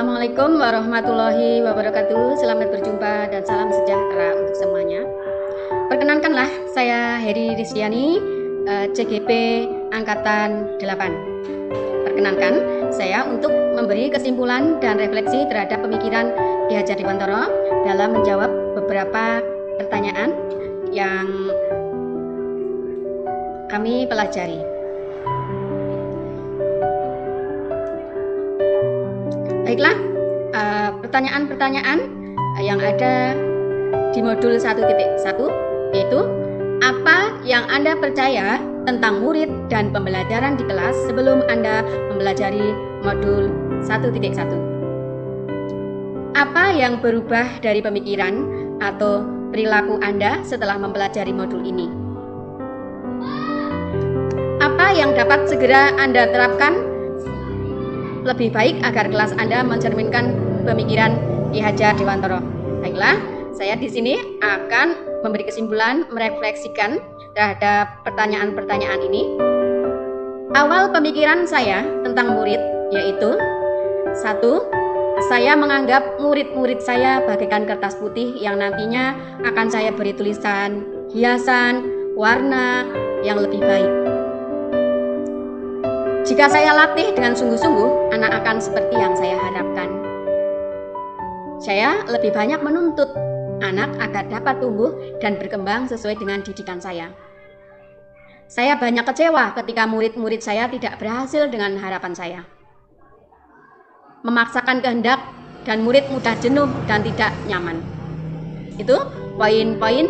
Assalamualaikum warahmatullahi wabarakatuh. Selamat berjumpa dan salam sejahtera untuk semuanya. Perkenankanlah, saya Heri Rizkyani, CGP Angkatan 8. Perkenankan saya untuk memberi kesimpulan dan refleksi terhadap pemikiran Ki Hajar Dewantara dalam menjawab beberapa pertanyaan yang kami pelajari. Baiklah, pertanyaan-pertanyaan yang ada di modul 1.1 yaitu apa yang Anda percaya tentang murid dan pembelajaran di kelas sebelum Anda mempelajari modul 1.1. Apa yang berubah dari pemikiran atau perilaku Anda setelah mempelajari modul ini? Apa yang dapat segera Anda terapkan lebih baik agar kelas Anda mencerminkan pemikiran Ki Hajar Dewantara? Baiklah, saya di sini akan memberi kesimpulan, merefleksikan terhadap pertanyaan-pertanyaan ini. Awal pemikiran saya tentang murid yaitu 1. Saya menganggap murid-murid saya bagaikan kertas putih yang nantinya akan saya beri tulisan, hiasan, warna yang lebih baik. Jika saya latih dengan sungguh-sungguh, anak akan seperti yang saya harapkan. Saya lebih banyak menuntut anak agar dapat tumbuh dan berkembang sesuai dengan didikan saya. Saya banyak kecewa ketika murid-murid saya tidak berhasil dengan harapan saya. Memaksakan kehendak dan murid mudah jenuh dan tidak nyaman. Itu poin-poin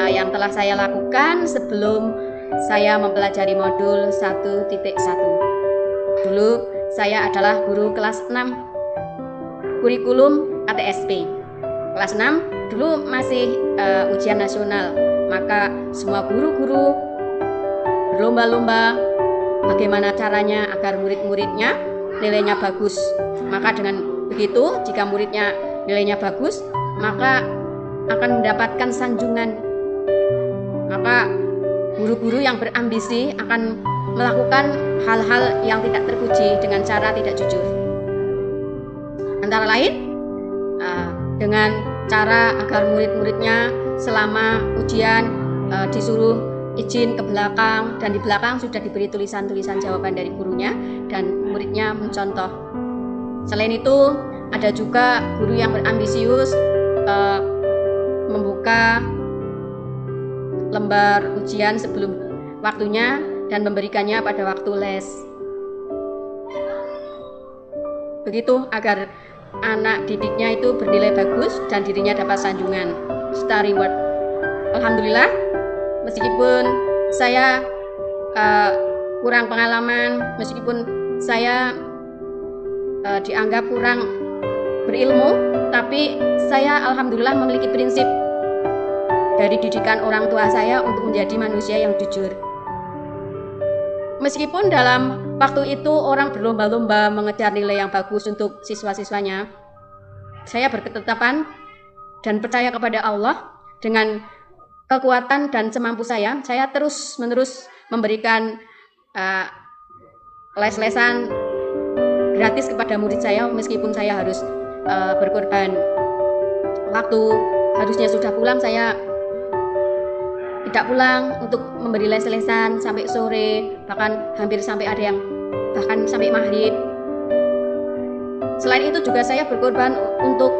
yang telah saya lakukan sebelum saya mempelajari modul 1.1. Dulu saya adalah guru kelas 6 kurikulum KTSP. Kelas 6 dulu masih ujian nasional, maka semua guru-guru berlomba-lomba bagaimana caranya agar murid-muridnya nilainya bagus. Maka dengan begitu, jika muridnya nilainya bagus, maka akan mendapatkan sanjungan. Maka guru-guru yang berambisi akan melakukan hal-hal yang tidak terpuji dengan cara tidak jujur. Antara lain, dengan cara agar murid-muridnya selama ujian disuruh izin ke belakang, dan di belakang sudah diberi tulisan-tulisan jawaban dari gurunya dan muridnya mencontoh. Selain itu, ada juga guru yang berambisius membuka lembar ujian sebelum waktunya dan memberikannya pada waktu les. Begitu agar anak didiknya itu bernilai bagus dan dirinya dapat sanjungan, star reward. Alhamdulillah, meskipun saya kurang pengalaman, meskipun saya dianggap kurang berilmu, tapi saya alhamdulillah memiliki prinsip dari didikan orang tua saya untuk menjadi manusia yang jujur. Meskipun dalam waktu itu orang berlomba-lomba mengejar nilai yang bagus untuk siswa-siswanya, saya berketetapan dan percaya kepada Allah. Dengan kekuatan dan semampu saya terus-menerus memberikan les-lesan gratis kepada murid saya, meskipun saya harus berkorban. Waktu harusnya sudah pulang, saya tidak pulang untuk memberi les-lesan sampai sore, bahkan hampir sampai ada yang bahkan sampai maghrib. Selain itu juga saya berkorban untuk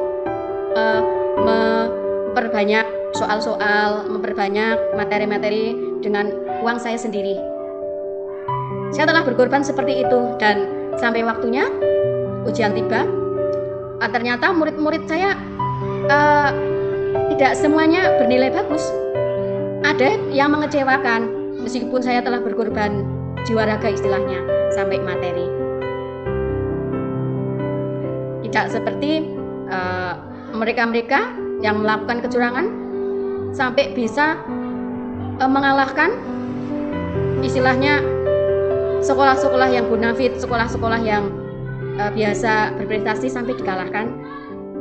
memperbanyak soal-soal, memperbanyak materi-materi dengan uang saya sendiri. Saya telah berkorban seperti itu, dan sampai waktunya ujian tiba, ternyata murid-murid saya tidak semuanya bernilai bagus. Ada yang mengecewakan, meskipun saya telah berkorban jiwa raga istilahnya sampai materi. Tidak seperti mereka-mereka yang melakukan kecurangan sampai bisa mengalahkan istilahnya sekolah-sekolah yang bonafit, sekolah-sekolah yang biasa berprestasi sampai dikalahkan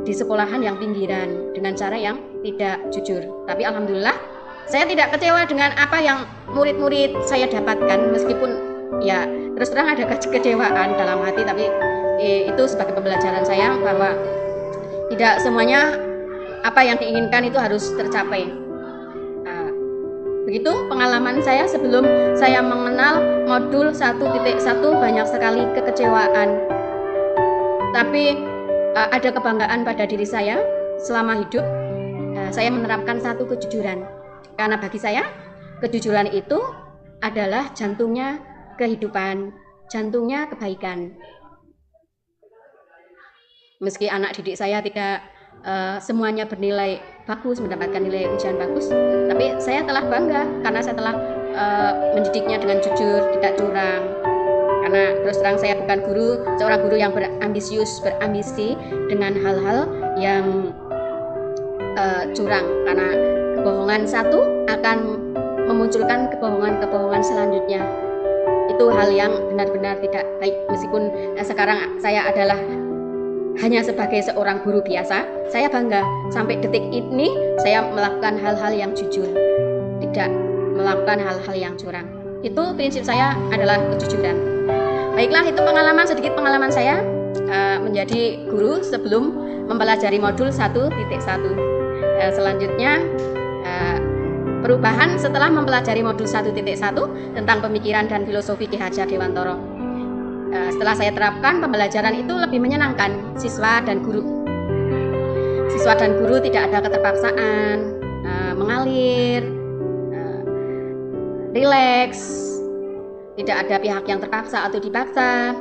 di sekolahan yang pinggiran dengan cara yang tidak jujur. Tapi alhamdulillah, saya tidak kecewa dengan apa yang murid-murid saya dapatkan, meskipun ya terus terang ada kekecewaan dalam hati, tapi itu sebagai pembelajaran saya bahwa tidak semuanya apa yang diinginkan itu harus tercapai. Begitu pengalaman saya sebelum saya mengenal modul 1.1. Banyak sekali kekecewaan, tapi ada kebanggaan pada diri saya. Selama hidup saya menerapkan satu kejujuran, karena bagi saya kejujuran itu adalah jantungnya kehidupan, jantungnya kebaikan. Meski anak didik saya tidak semuanya bernilai bagus, mendapatkan nilai ujian bagus, tapi saya telah bangga karena saya telah mendidiknya dengan jujur, tidak curang. Karena terus terang saya bukan seorang guru yang berambisi dengan hal-hal yang curang, karena kebohongan satu akan memunculkan kebohongan selanjutnya. Itu hal yang benar-benar tidak baik. Meskipun sekarang saya adalah hanya sebagai seorang guru biasa, saya bangga sampai detik ini saya melakukan hal-hal yang jujur, tidak melakukan hal-hal yang curang. Itu prinsip saya adalah kejujuran. Baiklah, itu sedikit pengalaman saya menjadi guru sebelum mempelajari modul 1.1. Selanjutnya perubahan setelah mempelajari modul 1.1 tentang pemikiran dan filosofi Ki Hajar Dewantara. Setelah saya terapkan, pembelajaran itu lebih menyenangkan siswa dan guru. Siswa dan guru tidak ada keterpaksaan, mengalir, rileks, tidak ada pihak yang terpaksa atau dipaksa.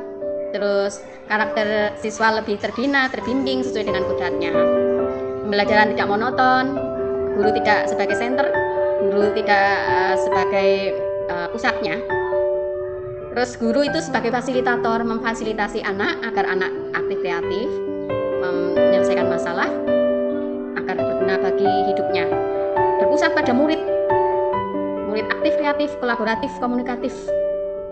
Terus karakter siswa lebih terbimbing sesuai dengan kodratnya. Pembelajaran tidak monoton, guru tidak sebagai senter, guru tidak sebagai pusatnya. Terus guru itu sebagai fasilitator, memfasilitasi anak agar anak aktif kreatif, menyelesaikan masalah, agar berguna bagi hidupnya. Berpusat pada murid aktif kreatif, kolaboratif, komunikatif.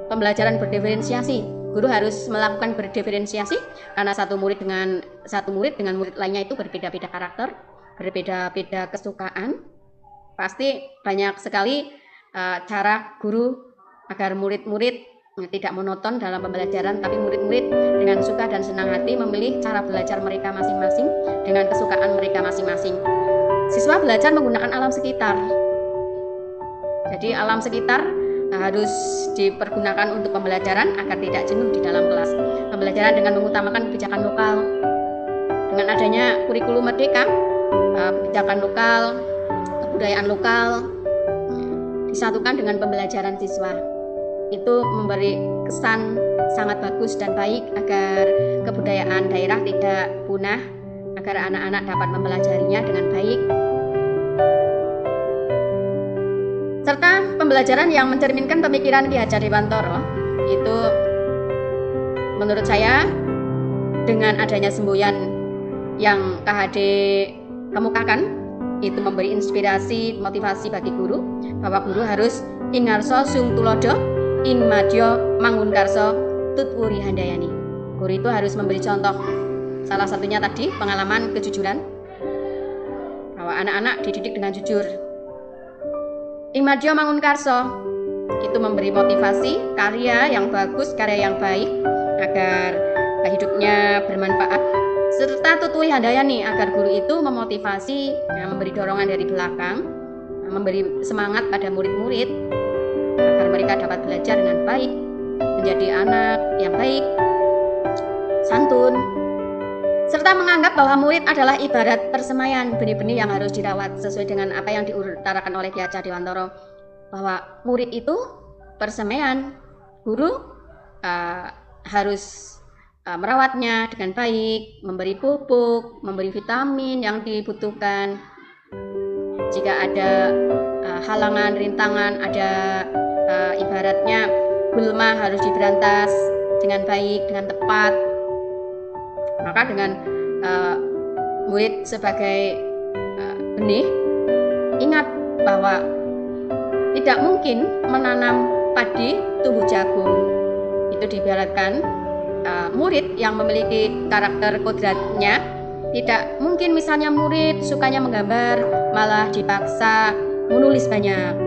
Pembelajaran berdiferensiasi. Guru harus melakukan berdiferensiasi karena satu murid dengan murid lainnya itu berbeda-beda karakter, berbeda-beda kesukaan. Pasti banyak sekali cara guru agar murid-murid tidak monoton dalam pembelajaran, tapi murid-murid dengan suka dan senang hati memilih cara belajar mereka masing-masing dengan kesukaan mereka masing-masing. Siswa belajar menggunakan alam sekitar. Jadi alam sekitar harus dipergunakan untuk pembelajaran agar tidak jenuh di dalam kelas. Pembelajaran dengan mengutamakan kebijakan lokal. Dengan adanya kurikulum merdeka, kebijakan lokal, kebudayaan lokal disatukan dengan pembelajaran siswa. Itu memberi kesan sangat bagus dan baik agar kebudayaan daerah tidak punah, agar anak-anak dapat mempelajarinya dengan baik. Serta pembelajaran yang mencerminkan pemikiran Ki Hajar Dewantara. Itu menurut saya dengan adanya semboyan yang KHD kemukakan, itu memberi inspirasi, motivasi bagi guru bahwa guru harus ingarso sung tulodo ing madya mangunkarso tutwuri handayani. Guru itu harus memberi contoh. Salah satunya tadi pengalaman kejujuran, bahwa anak-anak dididik dengan jujur. Ing madya mangunkarso itu memberi motivasi, karya yang bagus, karya yang baik agar hidupnya bermanfaat. Serta tutwuri handayani agar guru itu memotivasi, memberi dorongan dari belakang, memberi semangat pada murid-murid agar mereka dapat belajar dengan baik, menjadi anak yang baik, santun, serta menganggap bahwa murid adalah ibarat persemaian, benih-benih yang harus dirawat sesuai dengan apa yang diutarakan oleh Ki Hajar Dewantara, bahwa murid itu persemaian, guru harus merawatnya dengan baik, memberi pupuk, memberi vitamin yang dibutuhkan. Jika ada halangan, rintangan, ada ibaratnya gulma harus diberantas dengan baik, dengan tepat. Maka dengan murid sebagai benih, ingat bahwa tidak mungkin menanam padi tumbuh jagung. Itu diibaratkan murid yang memiliki karakter kodratnya, tidak mungkin misalnya murid sukanya menggambar malah dipaksa menulis banyak.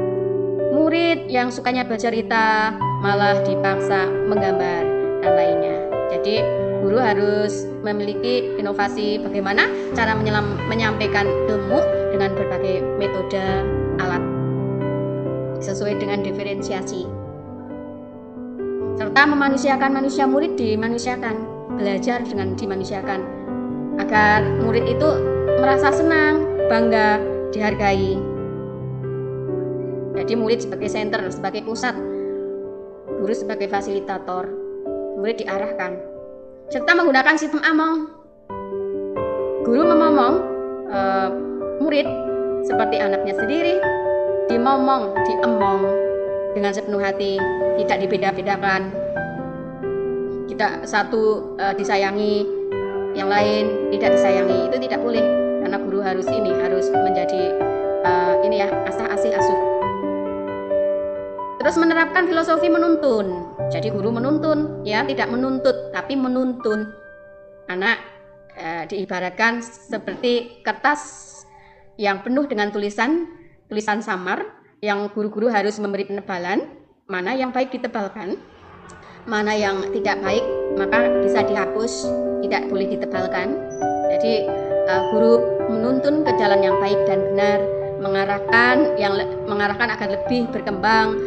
Murid yang sukanya bercerita malah dipaksa menggambar dan lainnya. Jadi Guru harus memiliki inovasi bagaimana cara menyampaikan ilmu dengan berbagai metode alat sesuai dengan diferensiasi, serta memanusiakan manusia. Murid dimanusiakan, belajar dengan dimanusiakan, agar murid itu merasa senang, bangga, dihargai. Jadi murid sebagai senter, sebagai pusat, guru sebagai fasilitator, murid diarahkan, serta menggunakan sistem among. Guru memomong murid seperti anaknya sendiri, dimomong, diemong dengan sepenuh hati, tidak dibeda-bedakan. Tidak satu disayangi, yang lain tidak disayangi, itu tidak boleh, karena guru harus menjadi asah asih asuh. Terus menerapkan filosofi menuntun. Jadi guru menuntun, ya, tidak menuntut tapi menuntun. Anak diibaratkan seperti kertas yang penuh dengan tulisan samar, yang guru-guru harus memberi penebalan, mana yang baik ditebalkan, mana yang tidak baik maka bisa dihapus, tidak boleh ditebalkan. Jadi guru menuntun ke jalan yang baik dan benar, mengarahkan agar lebih berkembang,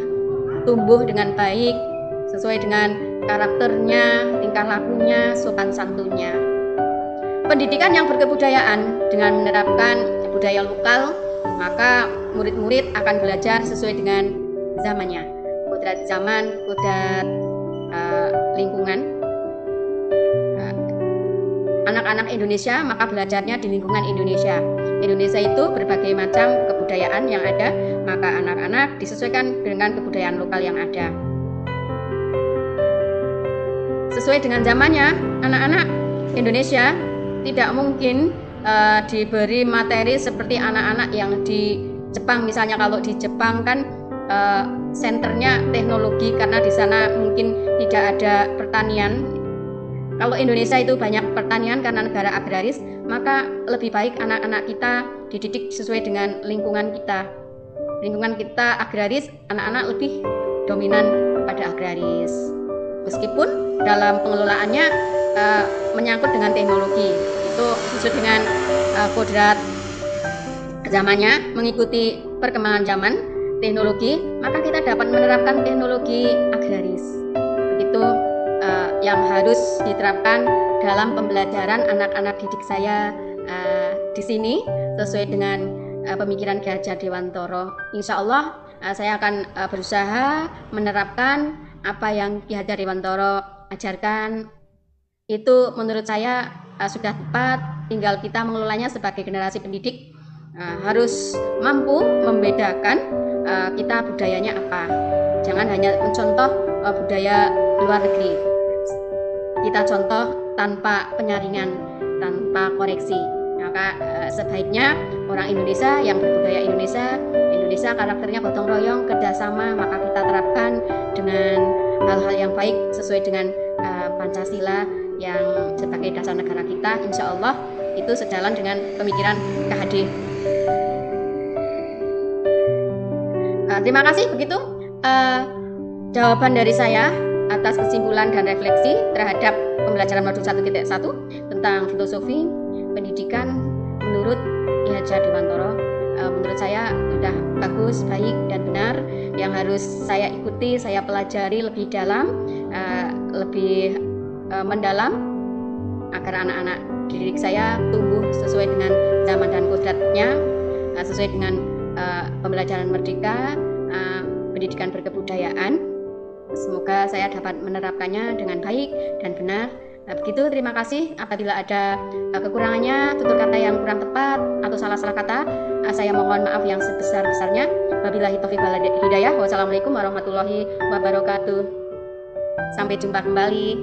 tumbuh dengan baik sesuai dengan karakternya, tingkah lakunya, sopan santunnya. Pendidikan yang berkebudayaan dengan menerapkan budaya lokal, maka murid-murid akan belajar sesuai dengan zamannya, kodrat zaman, kodrat lingkungan. Anak-anak Indonesia maka belajarnya di lingkungan Indonesia. Indonesia itu berbagai macam kebudayaan yang ada, maka anak-anak disesuaikan dengan kebudayaan lokal yang ada. Sesuai dengan zamannya, anak-anak Indonesia tidak mungkin diberi materi seperti anak-anak yang di Jepang. Misalnya kalau di Jepang kan senternya teknologi, karena di sana mungkin tidak ada pertanian. Kalau Indonesia itu banyak pertanian karena negara agraris, maka lebih baik anak-anak kita dididik sesuai dengan lingkungan kita. Lingkungan kita agraris, anak-anak lebih dominan pada agraris. Meskipun dalam pengelolaannya menyangkut dengan teknologi, itu sesuai dengan kodrat zamannya, mengikuti perkembangan zaman teknologi, maka kita dapat menerapkan teknologi agraris. Begitu yang harus diterapkan dalam pembelajaran anak-anak didik saya di sini sesuai dengan pemikiran Ki Hajar Dewantoro. Insya Allah saya akan berusaha menerapkan apa yang Ki Hajar Dewantoro ajarkan. Itu menurut saya sudah tepat, tinggal kita mengelolanya sebagai generasi pendidik. Harus mampu membedakan kita budayanya apa. Jangan hanya mencontoh budaya luar negeri. Kita contoh tanpa penyaringan, tanpa koreksi. Maka sebaiknya orang Indonesia yang berbudaya Indonesia karakternya gotong royong, kerjasama, maka kita terapkan dengan hal-hal yang baik sesuai dengan Pancasila yang sebagai dasar negara kita. Insya Allah itu sejalan dengan pemikiran KHD. Terima kasih, begitu jawaban dari saya atas kesimpulan dan refleksi terhadap pembelajaran modul 1.1 tentang filosofi pendidikan menurut Ki Hajar Dewantoro. Menurut saya sudah bagus, baik, dan benar. Yang harus saya ikuti, saya pelajari lebih dalam, lebih mendalam, agar anak-anak didik saya tumbuh sesuai dengan zaman dan kodratnya, sesuai dengan pembelajaran merdeka, pendidikan berkebudayaan. Semoga saya dapat menerapkannya dengan baik dan benar. Begitu, terima kasih. Apabila ada kekurangannya, tutur kata yang kurang tepat atau salah-salah kata, saya mohon maaf yang sebesar-besarnya. Wabillahi taufiq wal hidayah. Wassalamualaikum warahmatullahi wabarakatuh. Sampai jumpa kembali.